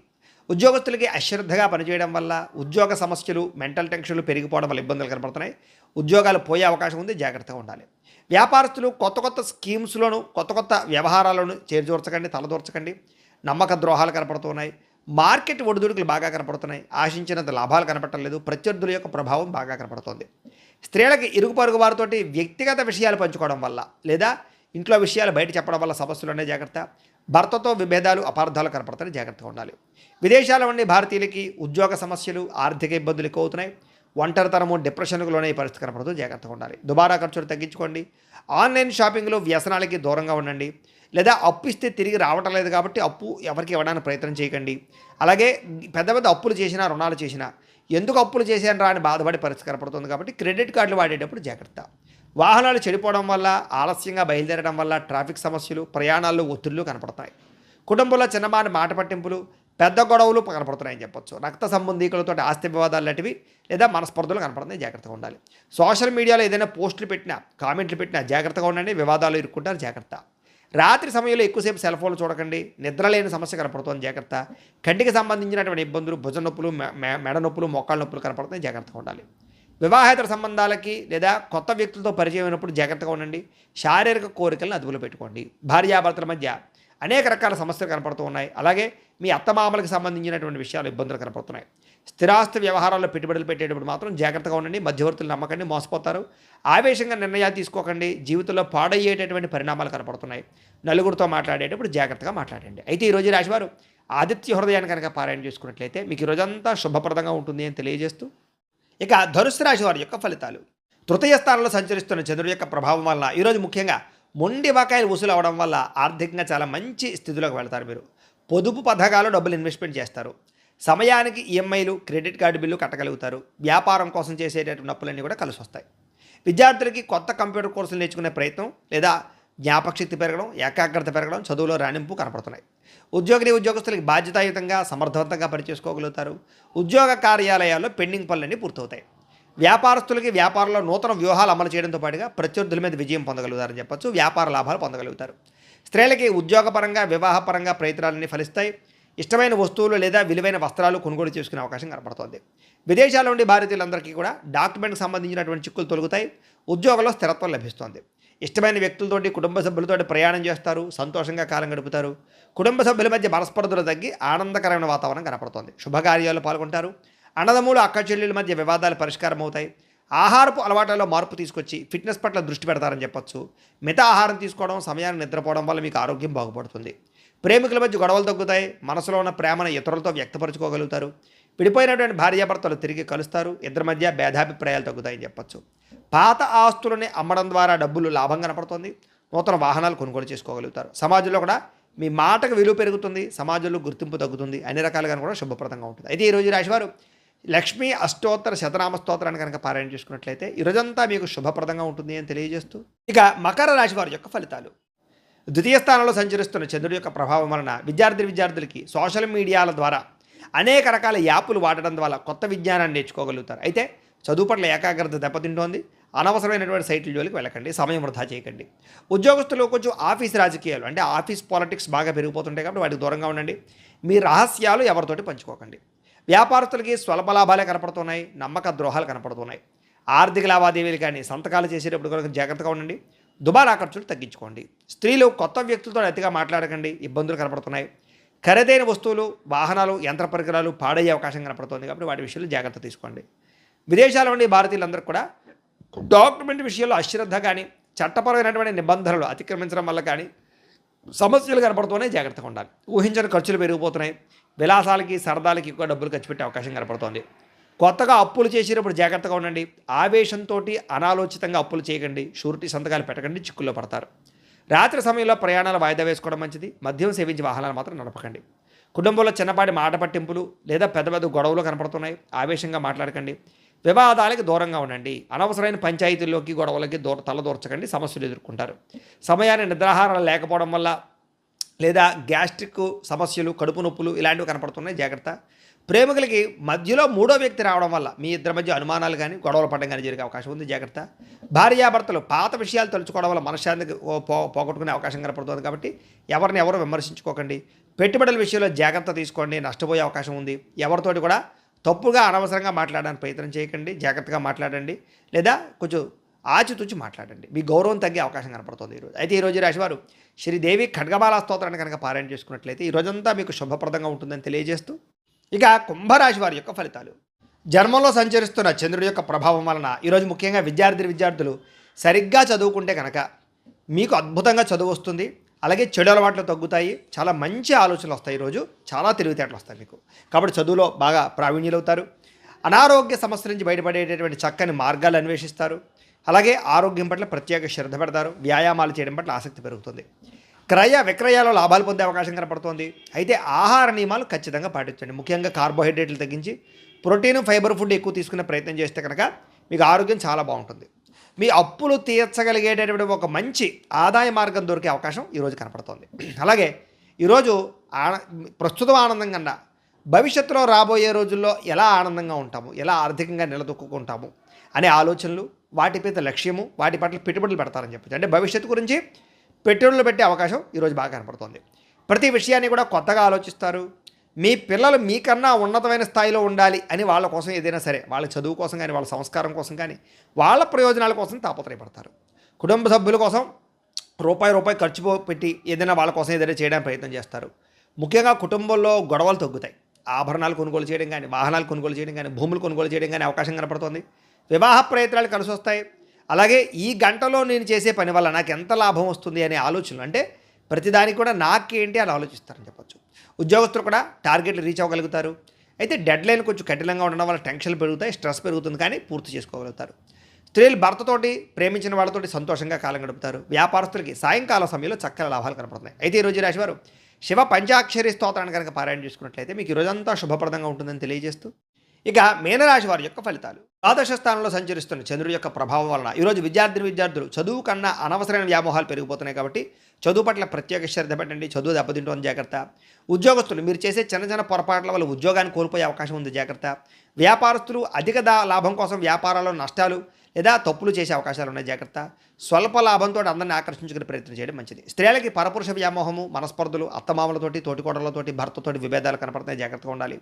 Speaker 1: ఉద్యోగస్తులకి అశ్రద్ధగా పనిచేయడం వల్ల ఉద్యోగ సమస్యలు, మెంటల్ టెన్షన్లు పెరిగిపోవడం వల్ల ఇబ్బందులు కనపడుతున్నాయి. ఉద్యోగాలు పోయే అవకాశం ఉంది. జాగ్రత్తగా ఉండాలి. వ్యాపారస్తులు కొత్త స్కీమ్స్లోను, కొత్త వ్యవహారాలను చేర్చకండి, తలదూర్చకండి. నమ్మక ద్రోహాలు కనపడుతున్నాయి. మార్కెట్ ఒడిదుడుకులు బాగా కనపడుతున్నాయి. ఆశించినంత లాభాలు కనపడలేదు. ప్రత్యర్థుల యొక్క ప్రభావం బాగా కనపడుతోంది. స్త్రీలకి ఇరుగు పొరుగు వారితోటి వ్యక్తిగత విషయాలు పంచుకోవడం వల్ల లేదా ఇంట్లో విషయాలు బయట చెప్పడం వల్ల సమస్యలు ఉన్నాయి. జాగ్రత్త. భర్తతో విభేదాలు, అపార్థాలు కనపడతాయి. జాగ్రత్తగా ఉండాలి. విదేశాల నుండి భారతీయులకి ఉద్యోగ సమస్యలు, ఆర్థిక ఇబ్బందులు ఎక్కువ అవుతున్నాయి. ఒంటరితనము, డిప్రెషన్కు లోనే పరిస్థితి కనపడుతూ జాగ్రత్తగా ఉండాలి. దుబారా ఖర్చులు తగ్గించుకోండి. ఆన్లైన్ షాపింగ్లో వ్యసనాలకి దూరంగా ఉండండి. లేదా అప్పు ఇస్తే తిరిగి రావటం లేదు కాబట్టి అప్పు ఎవరికి ఇవ్వడానికి ప్రయత్నం చేయకండి. అలాగే పెద్ద అప్పులు చేసినా, రుణాలు చేసినా ఎందుకు అప్పులు చేశాను రా అని బాధపడే పరిస్థితి కనపడుతుంది. కాబట్టి క్రెడిట్ కార్డులు వాడేటప్పుడు జాగ్రత్త. వాహనాలు చెడిపోవడం వల్ల, ఆలస్యంగా బయలుదేరడం వల్ల ట్రాఫిక్ సమస్యలు, ప్రయాణాల్లో ఒత్తిళ్లు కనపడతాయి. కుటుంబంలో చిన్నమాని మాట పట్టింపులు, పెద్ద గొడవలు కనపడుతున్నాయని చెప్పొచ్చు. రక్త సంబంధీకులతో ఆస్తి వివాదాలు లాంటివి లేదా మనస్పర్ధలు కనపడుతున్నాయి. జాగ్రత్తగా ఉండాలి. సోషల్ మీడియాలో ఏదైనా పోస్టులు పెట్టినా, కామెంట్లు పెట్టినా జాగ్రత్తగా ఉండండి. వివాదాలు ఇరుక్కుంటారు. జాగ్రత్త. రాత్రి సమయంలో ఎక్కువసేపు సెల్ ఫోన్లు చూడకండి. నిద్ర లేని సమస్య కనపడుతుంది. జాగ్రత్త. కంటికి సంబంధించినటువంటి ఇబ్బందులు, భుజ నొప్పులు, మెడ నొప్పులు, మోకాళ్ళ నొప్పులు కనపడుతున్నాయి. జాగ్రత్తగా ఉండాలి. వివాహేతర సంబంధాలకి లేదా కొత్త వ్యక్తులతో పరిచయం అయినప్పుడు జాగ్రత్తగా ఉండండి. శారీరక కోరికలను అదుపులో పెట్టుకోండి. భార్యాభర్తల మధ్య అనేక రకాల సమస్యలు కనపడుతూ ఉన్నాయి. అలాగే మీ అత్తమామలకు సంబంధించినటువంటి విషయాలు, ఇబ్బందులు కనపడుతున్నాయి. స్థిరాస్తి వ్యవహారాల్లో పెట్టుబడులు పెట్టేటప్పుడు మాత్రం జాగ్రత్తగా ఉండండి. మధ్యవర్తులు నమ్మకండి, మోసపోతారు. ఆవేశంగా నిర్ణయాలు తీసుకోకండి. జీవితంలో పాడయ్యేటటువంటి పరిణామాలు కనపడుతున్నాయి. నలుగురితో మాట్లాడేటప్పుడు జాగ్రత్తగా మాట్లాడండి. అయితే ఈరోజు రాశివారు ఆదిత్య హృదయాన్ని కనుక పారాయణ చేసుకున్నట్లయితే మీకు ఈరోజంతా శుభప్రదంగా ఉంటుంది అని తెలియజేస్తూ, ఇక ధనుస్సు రాశి వారి యొక్క ఫలితాలు. తృతీయ స్థానంలో సంచరిస్తున్న చంద్రుడి యొక్క ప్రభావం వలన ఈరోజు ముఖ్యంగా మొండి బకాయిలు వసూలు అవడం వల్ల ఆర్థికంగా చాలా మంచి స్థితిలోకి వెళ్తారు. మీరు పొదుపు పథకాలు డబ్బులు ఇన్వెస్ట్మెంట్ చేస్తారు. సమయానికి ఈఎంఐలు, క్రెడిట్ కార్డు బిల్లు కట్టగలుగుతారు. వ్యాపారం కోసం చేసేటటువంటి అప్పులన్నీ కూడా కలిసి వస్తాయి. విద్యార్థులకి కొత్త కంప్యూటర్ కోర్సులు నేర్చుకునే ప్రయత్నం లేదా జ్ఞాపకశక్తి పెరగడం, ఏకాగ్రత పెరగడం, చదువులో రాణింపు కనపడుతున్నాయి. ఉద్యోగస్తులకి బాధ్యతాయుతంగా, సమర్థవంతంగా పనిచేసుకోగలుగుతారు. ఉద్యోగ కార్యాలయాల్లో పెండింగ్ పనులన్నీ పూర్తవుతాయి. వ్యాపారస్తులకి వ్యాపారంలో నూతన వ్యూహాలు అమలు చేయడంతో పాటుగా ప్రత్యర్థుల మీద విజయం పొందగలుగుతారని చెప్పొచ్చు. వ్యాపార లాభాలు పొందగలుగుతారు. స్త్రీలకి ఉద్యోగపరంగా, వివాహపరంగా ప్రయత్నాలన్నీ ఫలిస్తాయి. ఇష్టమైన వస్తువులు లేదా విలువైన వస్త్రాలు కొనుగోలు చేసుకునే అవకాశం కనపడుతోంది. విదేశాల నుండి భారతీయులందరికీ కూడా డాక్యుమెంట్కి సంబంధించినటువంటి చిక్కులు తొలగుతాయి. ఉద్యోగంలో స్థిరత్వం లభిస్తోంది. ఇష్టమైన వ్యక్తులతోటి, కుటుంబ సభ్యులతోటి ప్రయాణం చేస్తారు. సంతోషంగా కాలం గడుపుతారు. కుటుంబ సభ్యుల మధ్య మనస్పర్ధలు తగ్గి ఆనందకరమైన వాతావరణం కనపడుతోంది. శుభకార్యాల్లో పాల్గొంటారు. అన్నదమ్ములు, అక్క చెల్లెల మధ్య వివాదాలు పరిష్కారం అవుతాయి. ఆహారపు అలవాట్లలో మార్పు తీసుకొచ్చి ఫిట్నెస్ పట్ల దృష్టి పెడతారని చెప్పొచ్చు. మిత ఆహారం తీసుకోవడం, సమయాన్ని నిద్రపోవడం వల్ల మీకు ఆరోగ్యం బాగుపడుతుంది. ప్రేమికుల మధ్య గొడవలు తగ్గుతాయి. మనసులో ఉన్న ప్రేమను ఇతరులతో వ్యక్తపరచుకోగలుగుతారు. విడిపోయినటువంటి భార్యాభర్తలు తిరిగి కలుస్తారు. ఇద్దరి మధ్య భేదాభిప్రాయాలు తగ్గుతాయని చెప్పొచ్చు. పాత ఆస్తులని అమ్మడం ద్వారా డబ్బులు లాభం కనపడుతుంది. నూతన వాహనాలు కొనుగోలు చేసుకోగలుగుతారు. సమాజంలో కూడా మీ మాటకు విలువ పెరుగుతుంది. సమాజంలో గుర్తింపు తగ్గుతుంది. అన్ని రకాలుగా కూడా శుభప్రదంగా ఉంటుంది. అయితే ఈరోజు రాశివారు లక్ష్మీ అష్టోత్తర శతనామ స్తోత్రాన్ని కనుక పారాయణ చేసుకున్నట్లయితే ఈరోజంతా మీకు శుభప్రదంగా ఉంటుంది అని తెలియజేస్తూ, ఇక మకర రాశి వారి యొక్క ఫలితాలు. ద్వితీయ స్థానంలో సంచరిస్తున్న చంద్రుడి యొక్క ప్రభావం వలన విద్యార్థులకి సోషల్ మీడియాల ద్వారా అనేక రకాల యాప్లు వాడడం ద్వారా కొత్త విజ్ఞానాన్ని నేర్చుకోగలుగుతారు. అయితే చదువు పట్ల ఏకాగ్రత దెబ్బతింటోంది. అనవసరమైనటువంటి సైట్ల జోలికి వెళ్ళకండి. సమయం వృధా చేయకండి. ఉద్యోగస్తులు కొంచెం ఆఫీస్ రాజకీయాలు అంటే ఆఫీస్ పాలిటిక్స్ బాగా పెరిగిపోతుంటాయి కాబట్టి వాటికి దూరంగా ఉండండి. మీ రహస్యాలు ఎవరితోటి పంచుకోకండి. వ్యాపారస్తులకి స్వల్ప లాభాలే కనపడుతున్నాయి, నమ్మక ద్రోహాలు కనపడుతున్నాయి. ఆర్థిక లావాదేవీలు కానీ సంతకాలు చేసేటప్పుడు కనుక జాగ్రత్తగా ఉండండి. దుబారా ఖర్చులు తగ్గించుకోండి. స్త్రీలు కొత్త వ్యక్తులతో అతిగా మాట్లాడకండి, ఇబ్బందులు కనపడుతున్నాయి. ఖరీదైన వస్తువులు, వాహనాలు, యంత్ర పరికరాలు పాడయ్యే అవకాశం కనపడుతుంది కాబట్టి వాటి విషయంలో జాగ్రత్త తీసుకోండి. విదేశాల నుండి భారతీయులందరూ కూడా డాక్యుమెంట్ విషయంలో అశ్రద్ధ కానీ చట్టపరమైనటువంటి నిబంధనలు అతిక్రమించడం వల్ల కానీ సమస్యలు కనపడుతున్నాయి, జాగ్రత్తగా ఉండాలి. ఊహించని ఖర్చులు పెరిగిపోతున్నాయి. విలాసాలకి సరదాలకి ఎక్కువ డబ్బులు ఖర్చు పెట్టే అవకాశం కనపడుతోంది. కొత్తగా అప్పులు చేసేటప్పుడు జాగ్రత్తగా ఉండండి. ఆవేశంతో అనాలోచితంగా అప్పులు చేయకండి. షూరిటీ సంతకాలు పెట్టకండి, చిక్కుల్లో పడతారు. రాత్రి సమయంలో ప్రయాణాలు వాయిదా వేసుకోవడం మంచిది. మద్యం సేవించి వాహనాలు మాత్రం నడపకండి. కుటుంబంలో చిన్నపాటి మాట పట్టింపులు లేదా పెద్ద పెద్ద గొడవలు కనపడుతున్నాయి, ఆవేశంగా మాట్లాడకండి. వివాదాలకి దూరంగా ఉండండి. అనవసరమైన పంచాయతీల్లోకి గొడవలకి తలదూర్చకండి, సమస్యలు ఎదుర్కొంటారు. సమయాన్ని నిద్రాహారాలు లేకపోవడం వల్ల లేదా గ్యాస్ట్రిక్ సమస్యలు, కడుపు నొప్పులు ఇలాంటివి కనపడుతున్నాయి, జాగ్రత్త. ప్రేమికులకి మధ్యలో మూడో వ్యక్తి రావడం వల్ల మీ ఇద్దరి మధ్య అనుమానాలు కానీ గొడవలు పడడం కానీ జరిగే అవకాశం ఉంది, జాగ్రత్త. భార్యాభర్తలు పాత విషయాలు తలుచుకోవడం వల్ల మనశ్శాంతికి పోగొట్టుకునే అవకాశం కనపడుతుంది కాబట్టి ఎవరిని ఎవరు విమర్శించుకోకండి. పెట్టుబడుల విషయంలో జాగ్రత్త తీసుకోండి, నష్టపోయే అవకాశం ఉంది. ఎవరితోటి కూడా తప్పుగా అనవసరంగా మాట్లాడడానికి ప్రయత్నం చేయకండి, జాగ్రత్తగా మాట్లాడండి లేదా కొంచెం ఆచితూచి మాట్లాడండి. మీ గౌరవం తగ్గే అవకాశం కనపడుతుంది ఈరోజు. అయితే ఈరోజు రాశివారు శ్రీదేవి ఖడ్గమాల స్తోత్రాన్ని కనుక పారాయణ చేసుకున్నట్లయితే ఈ రోజంతా మీకు శుభప్రదంగా ఉంటుందని తెలియజేస్తూ, ఇక కుంభరాశి వారి యొక్క ఫలితాలు. జన్మంలో సంచరిస్తున్న చంద్రుడి యొక్క ప్రభావం వలన ఈరోజు ముఖ్యంగా విద్యార్థులు సరిగ్గా చదువుకుంటే కనుక మీకు అద్భుతంగా చదువు వస్తుంది. అలాగే చెడు అలవాట్లు తగ్గుతాయి. చాలా మంచి ఆలోచనలు వస్తాయి. ఈరోజు చాలా తెలివితేటలు వస్తాయి మీకు. కాబట్టి చదువులో బాగా ప్రావీణ్యులవుతారు. అనారోగ్య సమస్యల నుంచి బయటపడేటటువంటి చక్కని మార్గాలు అన్వేషిస్తారు. అలాగే ఆరోగ్యం పట్ల ప్రత్యేక శ్రద్ధ పెడతారు. వ్యాయామాలు చేయడం పట్ల ఆసక్తి పెరుగుతుంది. క్రయ విక్రయాల్లో లాభాలు పొందే అవకాశం కనపడుతుంది. అయితే ఆహార నియమాలు ఖచ్చితంగా పాటించండి. ముఖ్యంగా కార్బోహైడ్రేట్లు తగ్గించి ప్రోటీన్, ఫైబర్ ఫుడ్ ఎక్కువ తీసుకునే ప్రయత్నం చేస్తే కనుక మీకు ఆరోగ్యం చాలా బాగుంటుంది. మీ అప్పులు తీర్చగలిగేటటువంటి ఒక మంచి ఆదాయ మార్గం దొరికే అవకాశం ఈరోజు కనపడుతుంది. అలాగే ఈరోజు ప్రస్తుతం ఆనందం కన్నా భవిష్యత్తులో రాబోయే రోజుల్లో ఎలా ఆనందంగా ఉంటాము, ఎలా ఆర్థికంగా నిలదొక్కుంటాము అనే ఆలోచనలు, వాటిపై లక్ష్యము, వాటి పట్ల పెట్టుబడులు పెడతారని చెప్పచ్చు. అంటే భవిష్యత్తు గురించి పెట్టుబడులు పెట్టే అవకాశం ఈరోజు బాగా కనపడుతుంది. ప్రతి విషయాన్ని కూడా కొత్తగా ఆలోచిస్తారు. మీ పిల్లలు మీకన్నా ఉన్నతమైన స్థాయిలో ఉండాలి అని వాళ్ళ కోసం ఏదైనా సరే, వాళ్ళ చదువు కోసం కానీ, వాళ్ళ సంస్కారం కోసం కానీ, వాళ్ళ ప్రయోజనాల కోసం తాపత్రయపడతారు. కుటుంబ సభ్యుల కోసం రూపాయి ఖర్చు పెట్టి ఏదైనా వాళ్ళ కోసం ఏదైనా చేయడానికి ప్రయత్నం చేస్తారు. ముఖ్యంగా కుటుంబంలో గొడవలు తగ్గుతాయి. ఆభరణాలు కొనుగోలు చేయడం కానీ, వాహనాలు కొనుగోలు చేయడం కానీ, భూములు కొనుగోలు చేయడం కానీ అవకాశం కనపడుతుంది. వివాహ ప్రయత్నాలు కలిసి వస్తాయి. అలాగే ఈ గంటలో నేను చేసే పని వల్ల నాకు ఎంత లాభం వస్తుంది అనే ఆలోచనలు, అంటే ప్రతిదానికి కూడా నాకేంటి అని ఆలోచిస్తారని చెప్పచ్చు. ఉద్యోగస్తులు కూడా టార్గెట్లు రీచ్ అవ్వగలుగుతారు. అయితే డెడ్ లైన్ కొంచెం కఠినంగా ఉండడం వల్ల టెన్షన్లు పెరుగుతాయి, స్ట్రెస్ పెరుగుతుంది, కానీ పూర్తి చేసుకోగలుగుతారు. స్త్రీలు భర్తతోటి, ప్రేమించిన వాళ్ళతోటి సంతోషంగా కాలం గడుపుతారు. వ్యాపారస్తులకి సాయంకాల సమయంలో చక్కని లాభాలు కనపడుతున్నాయి. అయితే ఈరోజు రాశివారు శివ పంచాక్షరి స్తోత్రాన్ని కనుక పారాయణ చేసుకున్నట్లయితే మీకు ఈరోజంతా శుభప్రదంగా ఉంటుందని తెలియజేస్తూ, ఇక మీనరాశి వారి యొక్క ఫలితాలు. ద్వాదశ స్థానంలో సంచరిస్తున్న చంద్రుడి యొక్క ప్రభావం వలన ఈరోజు విద్యార్థులు చదువు కన్నా అనవసరమైన వ్యామోహాలు పెరిగిపోతున్నాయి కాబట్టి చదువు పట్ల ప్రత్యేక శ్రద్ధ పెట్టండి. చదువు దెబ్బతింటుంది, జాగ్రత్త. ఉద్యోగస్తులు మీరు చేసే చిన్న పొరపాట్ల వల్ల ఉద్యోగాన్ని కోల్పోయే అవకాశం ఉంది, జాగ్రత్త. వ్యాపారస్తులు అధిక లాభం కోసం వ్యాపారాల్లో నష్టాలు లేదా తప్పులు చేసే అవకాశాలు ఉన్నాయి, జాగ్రత్త. స్వల్ప లాభంతో అందరిని ఆకర్షించుకునే ప్రయత్నం చేయడం మంచిది. స్త్రీలకి పరపురుష వ్యామోహము, మనస్పర్ధలు, అత్తమామలతోటి, తోటికోడలతోటి, భర్తతోటి విభేదాలు కనపడుతున్నాయి, జాగ్రత్తగా ఉండాలి.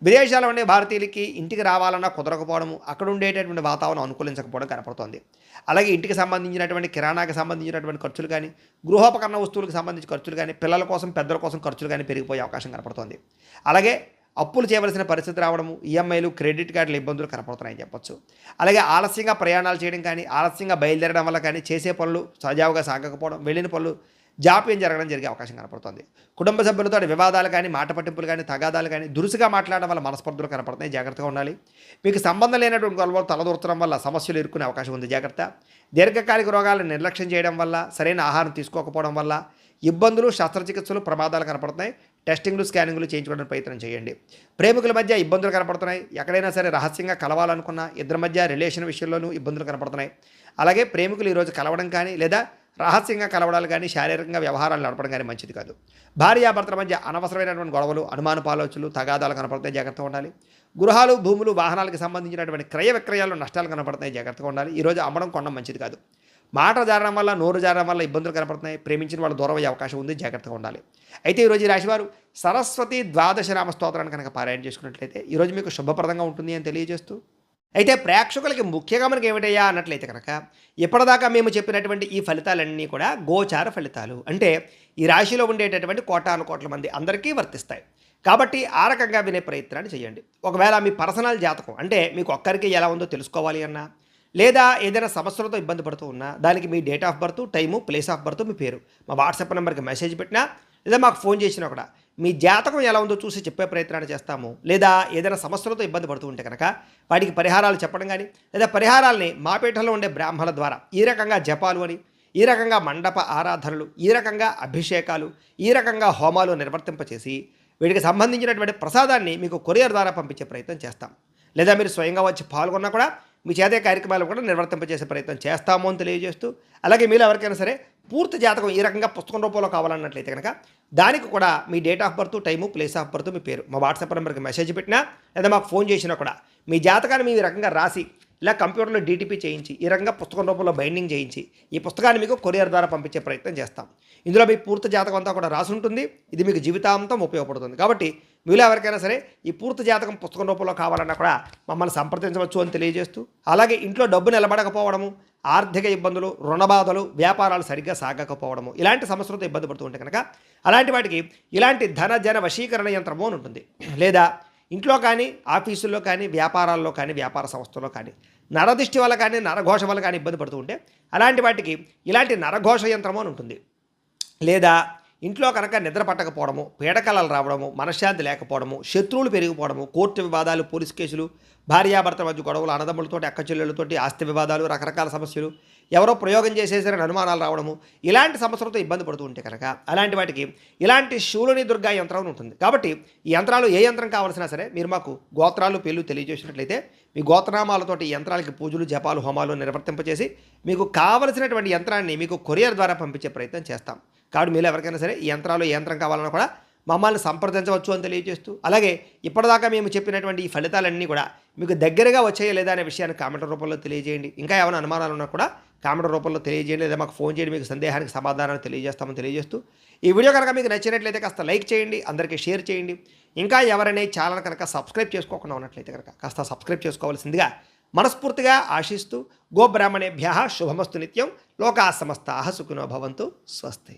Speaker 1: విదేశాల్లో ఉండే భారతీయులకి ఇంటికి రావాలన్నా కుదరకపోవడము, అక్కడ ఉండేటటువంటి వాతావరణం అనుకూలించకపోవడం కనపడుతోంది. అలాగే ఇంటికి సంబంధించినటువంటి కిరాణాకి సంబంధించినటువంటి ఖర్చులు కానీ, గృహోపకరణ వస్తువులకు సంబంధించిన ఖర్చులు కానీ, పిల్లల కోసం, పెద్దల కోసం ఖర్చులు కానీ పెరిగిపోయే అవకాశం కనపడుతుంది. అలాగే అప్పులు చేయవలసిన పరిస్థితి రావడము, ఈఎంఐలు, క్రెడిట్ కార్డుల ఇబ్బందులు కనపడుతున్నాయని చెప్పొచ్చు. అలాగే ఆలస్యంగా ప్రయాణాలు చేయడం కానీ, ఆలస్యంగా బయలుదేరడం వల్ల కానీ చేసే పనులు సజావుగా సాగకపోవడం, వెళ్ళిన పనులు జాప్యం జరగడం జరిగే అవకాశం కనపడుతుంది. కుటుంబ సభ్యులతో వివాదాలు కానీ, మాట పట్టింపులు కానీ, తగాదాలు కానీ, దురుసుగా మాట్లాడడం వల్ల మనస్పర్ధలు కనపడుతున్నాయి, జాగ్రత్తగా ఉండాలి. మీకు సంబంధం లేనటువంటి గొడవలు తలదూర్చడం వల్ల సమస్యలు ఎదుర్కొనే అవకాశం ఉంది, జాగ్రత్త. దీర్ఘకాలిక రోగాలను నిర్లక్ష్యం చేయడం వల్ల, సరైన ఆహారం తీసుకోకపోవడం వల్ల ఇబ్బందులు, శస్త్రచికిత్సలు, ప్రమాదాలు కనపడుతున్నాయి. టెస్టింగ్లు, స్కానింగ్లు చేయించుకోవడానికి ప్రయత్నం చేయండి. ప్రేమికుల మధ్య ఇబ్బందులు కనపడుతున్నాయి. ఎక్కడైనా సరే రహస్యంగా కలవాలనుకున్నా ఇద్దరి మధ్య రిలేషన్ విషయంలోనూ ఇబ్బందులు కనపడుతున్నాయి. అలాగే ప్రేమికులు ఈరోజు కలవడం కానీ, లేదా రహస్యంగా కలవడాలు కానీ, శారీరకంగా వ్యవహారాలు నడపడం కానీ మంచిది కాదు. భార్యాభర్తల మధ్య అనవసరమైనటువంటి గొడవలు, అనుమానపాలోచనలు, తగాదాలు కనపడతాయి, జాగ్రత్తగా ఉండాలి. గృహాలు, భూములు, వాహనాలకు సంబంధించినటువంటి క్రయ విక్రయాల్లో నష్టాలు కనపడతాయి, జాగ్రత్తగా ఉండాలి. ఈరోజు అమ్మడం, కొనడం మంచిది కాదు. మాట జారడం వల్ల, నోరు జారడం వల్ల ఇబ్బందులు కనపడుతున్నాయి. ప్రేమించిన వాళ్ళు దూరం అయ్యే అవకాశం ఉంది. జాగ్రత్తగా ఉండాలి. అయితే ఈరోజు ఈ రాశివారు సరస్వతి ద్వాదశ నామ స్తోత్రాన్ని కనుక పారాయణ చేసుకున్నట్లయితే ఈరోజు మీకు శుభప్రదంగా ఉంటుంది అని తెలియజేస్తూ, అయితే ప్రేక్షకులకి ముఖ్యంగా మనకి ఏమిటయ్యా అన్నట్లయితే కనుక ఇప్పటిదాకా మేము చెప్పినటువంటి ఈ ఫలితాలన్నీ కూడా గోచార ఫలితాలు. అంటే ఈ రాశిలో ఉండేటటువంటి కోటాను కోట్ల మంది అందరికీ వర్తిస్తాయి. కాబట్టి ఆ రకంగా వినే ప్రయత్నాన్ని చేయండి. ఒకవేళ మీ పర్సనల్ జాతకం అంటే మీకు ఒక్కరికి ఎలా ఉందో తెలుసుకోవాలి అన్నా, లేదా ఏదైనా సమస్యలతో ఇబ్బంది పడుతూ ఉన్నా, దానికి మీ date of birth, time, place of birth, మీ పేరు మా వాట్సాప్ నెంబర్కి మెసేజ్ పెట్టినా, లేదా మాకు ఫోన్ చేసినా కూడా మీ జాతకం ఎలా ఉందో చూసి చెప్పే ప్రయత్నాన్ని చేస్తాము. లేదా ఏదైనా సమస్యలతో ఇబ్బంది పడుతూ ఉంటే కనుక వాటికి పరిహారాలు చెప్పడం కానీ, లేదా పరిహారాలని మా పీఠంలో ఉండే బ్రాహ్మణుల ద్వారా ఈ రకంగా జపాలు అని, ఈ రకంగా మండప ఆరాధనలు, ఈ రకంగా అభిషేకాలు, ఈ రకంగా హోమాలు నిర్వర్తింపచేసి వీటికి సంబంధించినటువంటి ప్రసాదాన్ని మీకు కొరియర్ ద్వారా పంపించే ప్రయత్నం చేస్తాం. లేదా మీరు స్వయంగా వచ్చి పాల్గొన్నా కూడా మీ చేతే కార్యక్రమాలు కూడా నిర్వర్తింపజేసే ప్రయత్నం చేస్తాము అని తెలియజేస్తూ, అలాగే మీరు ఎవరికైనా సరే పూర్తి జాతకం ఈ రకంగా పుస్తకం రూపంలో కావాలన్నట్లయితే కనుక దానికి కూడా మీ date of birth, time, place of birth, మీ పేరు మా వాట్సాప్ నెంబర్కి మెసేజ్ పెట్టినా, లేదా మాకు ఫోన్ చేసినా కూడా మీ జాతకాన్ని మీ రకంగా రాసి ఇలా కంప్యూటర్లో డీటీపీ చేయించి ఈ రకంగా పుస్తకం రూపంలో బైండింగ్ చేయించి ఈ పుస్తకాన్ని మీకు కొరియర్ ద్వారా పంపించే ప్రయత్నం చేస్తాం. ఇందులో మీ పూర్తి జాతకం అంతా కూడా రాసి ఉంటుంది. ఇది మీకు జీవితాంతం ఉపయోగపడుతుంది. కాబట్టి మీలో ఎవరికైనా సరే ఈ పూర్తి జాతకం పుస్తకం రూపంలో కావాలన్నా కూడా మమ్మల్ని సంప్రదించవచ్చు అని తెలియజేస్తూ, అలాగే ఇంట్లో డబ్బు నిలబడకపోవడము, ఆర్థిక ఇబ్బందులు, రుణబాధలు, వ్యాపారాలు సరిగ్గా సాగకపోవడము, ఇలాంటి సమస్యలతో ఇబ్బంది పడుతూ ఉంటే కనుక అలాంటి వాటికి ఇలాంటి ధన జన వశీకరణ యంత్రము అని ఉంటుంది. లేదా ఇంట్లో కానీ, ఆఫీసుల్లో కానీ, వ్యాపారాల్లో కానీ, వ్యాపార సంస్థల్లో కానీ నరదిష్టి వల్ల కానీ, నరఘోష వల్ల కానీ ఇబ్బంది పడుతూ ఉంటే అలాంటి వాటికి ఇలాంటి నరఘోష యంత్రము అని ఉంటుంది. లేదా ఇంట్లో కనుక నిద్ర పట్టకపోవడము, పీడకలలు రావడము, మనశ్శాంతి లేకపోవడము, శత్రువులు పెరిగిపోవడము, కోర్టు వివాదాలు, పోలీస్ కేసులు, భార్యాభర్తల మధ్య గొడవలు, అన్నదమ్ములతోటి, అక్కచెల్లెళ్ళతోటి ఆస్తి వివాదాలు, రకరకాల సమస్యలు, ఎవరో ప్రయోగం చేసేసరికి అనుమానాలు రావడము, ఇలాంటి సమస్యలతో ఇబ్బంది పడుతూ ఉంటే కనుక అలాంటి వాటికి ఇలాంటి శూలుని దుర్గా యంత్రం ఉంటుంది. కాబట్టి ఈ యంత్రాలు ఏ యంత్రం కావాల్సినా సరే మీరు మాకు గోత్రాలు, పేర్లు తెలియజేసినట్లయితే మీ గోత్రనామాలతోటి ఈ యంత్రాలకి పూజలు, జపాలు, హోమాలు నిర్వర్తింపచేసి మీకు కావలసినటువంటి యంత్రాన్ని మీకు కొరియర్ ద్వారా పంపించే ప్రయత్నం చేస్తాం. కాబట్టి మీరు ఎవరికైనా సరే ఈ యంత్రాలు ఏ యంత్రం కావాలన్నా కూడా మమ్మల్ని సంప్రదించవచ్చు అని తెలియజేస్తూ, అలాగే ఇప్పటిదాకా మేము చెప్పినటువంటి ఈ ఫలితాలన్నీ కూడా మీకు దగ్గరగా వచ్చాయా లేదా అనే విషయాన్ని కామెంట్ రూపంలో తెలియజేయండి. ఇంకా ఏమైనా అనుమానాలు ఉన్నా కూడా కామెంట్ రూపంలో తెలియజేయండి, లేదా మాకు ఫోన్ చేయండి. మీకు సందేహానికి సమాధానాన్ని తెలియజేస్తామని తెలియజేస్తూ, ఈ వీడియో కనుక మీకు నచ్చినట్లయితే కాస్త లైక్ చేయండి, అందరికీ షేర్ చేయండి. ఇంకా ఎవరైనా ఛానల్ కనుక సబ్స్క్రైబ్ చేసుకోకుండా ఉన్నట్లయితే కనుక కాస్త సబ్స్క్రైబ్ చేసుకోవాల్సిందిగా మనస్ఫూర్తిగా ఆశిస్తూ, గోబ్రాహ్మణేభ్యః శుభమస్తు నిత్యం, లోకా సమస్తాః సుఖినో భవంతు, స్వస్తి.